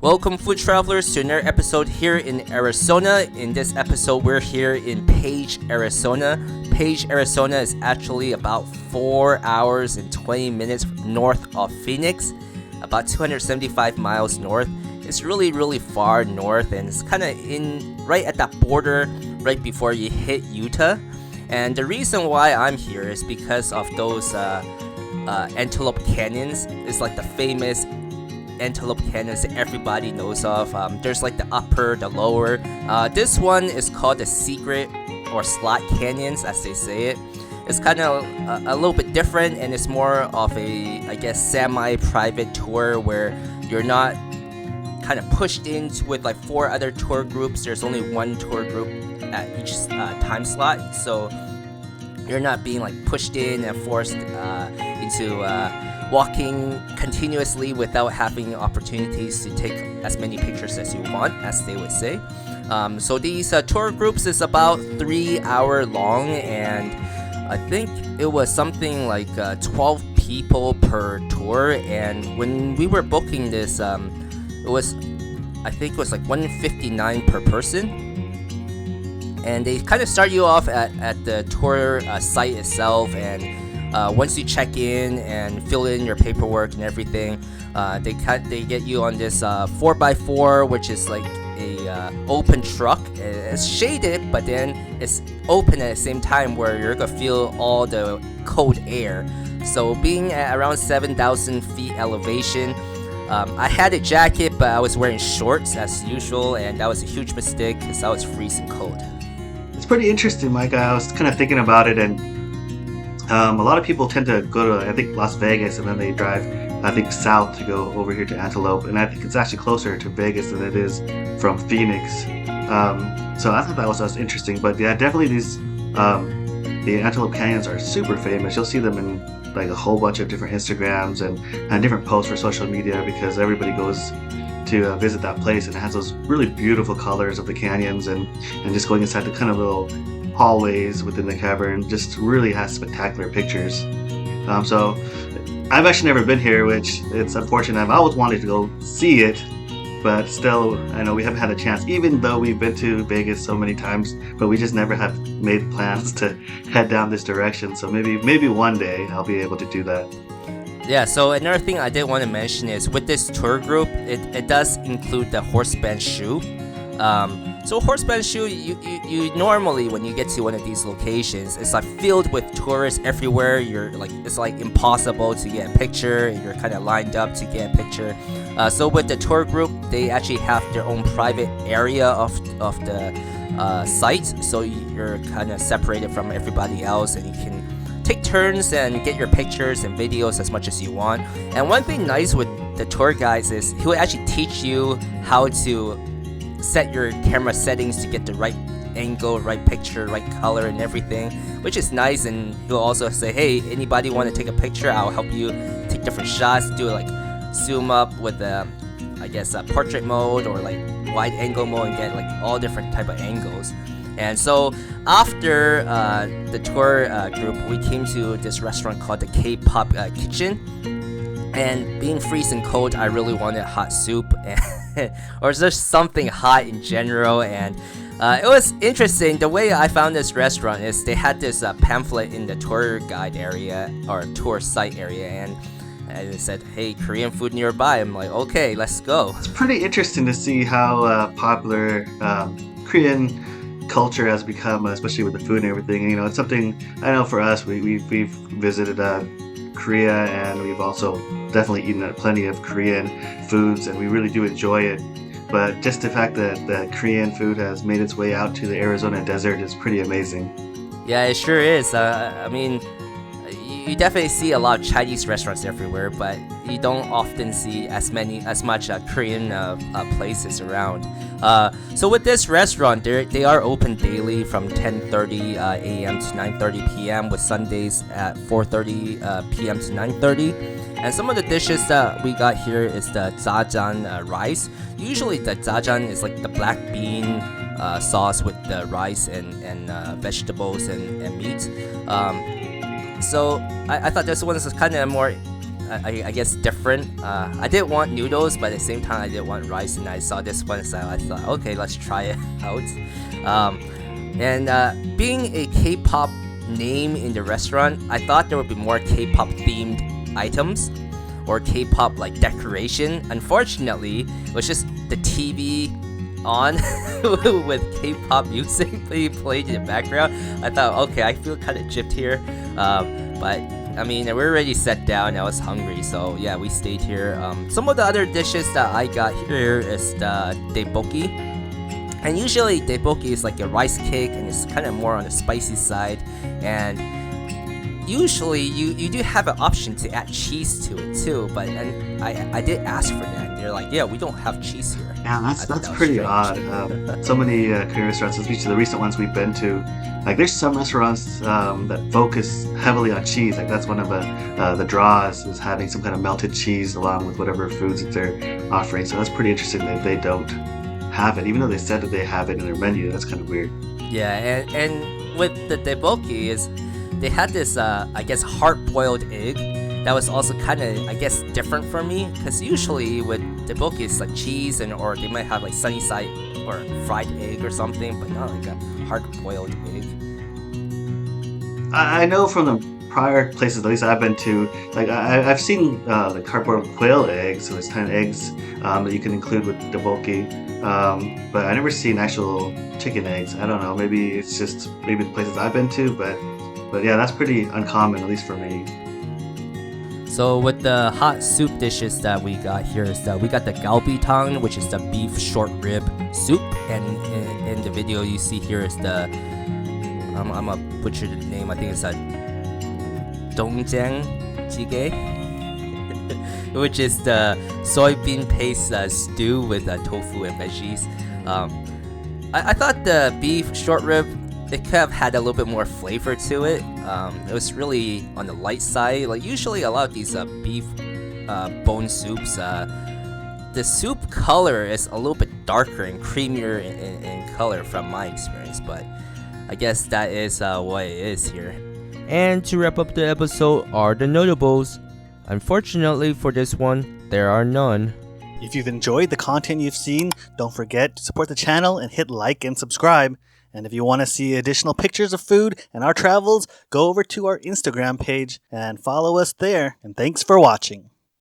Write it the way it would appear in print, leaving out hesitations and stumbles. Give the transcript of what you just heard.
Welcome, food travelers, to another episode here in Arizona. In this episode, we're here in Page, Arizona. Page, Arizona is actually about 4 hours and 20 minutes north of Phoenix, about 275 miles north. It's really far north, and it's kind of right at that border right before you hit Utah. And the reason why I'm here is because of those Antelope Canyons. It's like the famous Antelope Canyons that everybody knows of. There's like the upper, the lower. This one is called the Secret or Slot Canyons, as they say it. It's kind of a little bit different, and it's more of a, I guess, semi-private tour where you're not kind of pushed in with like 4 other tour groups. There's only one tour group at each time slot, so you're not being like pushed in and forced into walking continuously without having opportunities to take as many pictures as you want, as they would say. So these tour groups is about 3 hour long, and I think it was something like 12 people per tour. And when we were booking this, I think it was like $159 per person. And they kind of start you off at the tour site itself, and once you check in and fill in your paperwork and everything, they get you on this 4x4, which is like a open truck. It's shaded, but then it's open at the same time, where you're gonna feel all the cold air. So being at around 7,000 feet elevation, I had a jacket, but I was wearing shorts as usual, and that was a huge mistake because I was freezing cold. It's pretty interesting, Micah. I was kind of thinking about it, and a lot of people tend to go to, I think, Las Vegas, and then they drive, I think, south to go over here to Antelope. And I think it's actually closer to Vegas than it is from Phoenix. So I thought that was interesting. But yeah, definitely the Antelope Canyons are super famous. You'll see them in like a whole bunch of different Instagrams and different posts for social media, because everybody goes to visit that place, and it has those really beautiful colors of the canyons, and just going inside the kind of little hallways within the cavern just really has spectacular pictures. So I've actually never been here, which it's unfortunate. I've always wanted to go see it, but still, I know we haven't had a chance, even though we've been to Vegas so many times, but we just never have made plans to head down this direction. So maybe one day I'll be able to do that. Yeah, so another thing I did want to mention is with this tour group, it does include the Horseshoe shoe. So Horseshoe shoe, you normally, when you get to one of these locations, it's like filled with tourists everywhere. It's like impossible to get a picture. You're kind of lined up to get a picture. So with the tour group, they actually have their own private area of the site. So you're kind of separated from everybody else, and you can take turns and get your pictures and videos as much as you want. And one thing nice with the tour guides is he will actually teach you how to set your camera settings to get the right angle, right picture, right color, and everything, which is nice. And he'll also say, hey, anybody want to take a picture? I'll help you take different shots, do like zoom up with portrait mode or like wide angle mode, and get like all different type of angles. And so after the tour group, we came to this restaurant called the KPop kitchen. And being freezing cold, I really wanted hot soup, or just something hot in general. And it was interesting. The way I found this restaurant is they had this pamphlet in the tour guide area or tour site area, and it said, hey, Korean food nearby. I'm like, okay, let's go. It's pretty interesting to see how popular Korean culture has become, especially with the food and everything. You know, it's something I know for us. We've visited Korea, and we've also definitely eaten plenty of Korean foods, and we really do enjoy it. But just the fact that the Korean food has made its way out to the Arizona desert is pretty amazing. Yeah, it sure is. I mean, you definitely see a lot of Chinese restaurants everywhere, but you don't often see as much Korean places around. So with this restaurant, they are open daily from 10:30 a.m. to 9:30 p.m. with Sundays at 4:30 p.m. to 9:30. And some of the dishes that we got here is the jajang rice. Usually the jajang is like the black bean sauce with the rice and vegetables and meat. So I thought this one is kind of more I guess different. I didn't want noodles, but at the same time I didn't want rice, and I saw this one, so I thought, okay, let's try it out. And being a K-pop name in the restaurant, I thought there would be more K-pop themed items or K-pop like decoration. Unfortunately, it was just the TV on with K-pop music being played in the background. I thought, okay, I feel kind of gypped here, but I mean, we're already sat down. I was hungry, so yeah, we stayed here. Some of the other dishes that I got here is the tteokbokki, and usually tteokbokki is like a rice cake, and it's kind of more on the spicy side. And usually you do have an option to add cheese to it too, but I did ask for that. They're like, yeah, we don't have cheese here. Yeah, that's pretty odd. So many Korean restaurants, especially the recent ones we've been to, like there's some restaurants that focus heavily on cheese. Like that's one of the draws is having some kind of melted cheese along with whatever foods that they're offering. So that's pretty interesting that they don't have it, even though they said that they have it in their menu. That's kind of weird. Yeah, and with the tteokbokki is they had this I guess hard-boiled egg that was also kind of, I guess, different for me, because usually with tteokbokki it's like cheese or they might have like sunny side or fried egg or something, but not like a hard-boiled egg. I know from the prior places, at least I've been to, like I've seen like hard-boiled quail eggs, so it's kind of eggs that you can include with tteokbokki, but I never seen actual chicken eggs. I don't know, maybe it's just maybe the places I've been to, but yeah, that's pretty uncommon, at least for me. So with the hot soup dishes that we got here is that we got the galbitang, which is the beef short rib soup, and in the video you see here is the I'm gonna butcher the name. I think it's a dongjang jjigae, which is the soybean paste stew with tofu and veggies. I thought the beef short rib, it could have had a little bit more flavor to it. It was really on the light side. Like usually a lot of these beef bone soups, the soup color is a little bit darker and creamier in color from my experience, but I guess that is what it is here. And to wrap up the episode are the notables. Unfortunately for this one, there are none. If you've enjoyed the content you've seen, don't forget to support the channel and hit like and subscribe. And if you want to see additional pictures of food and our travels, go over to our Instagram page and follow us there. And thanks for watching.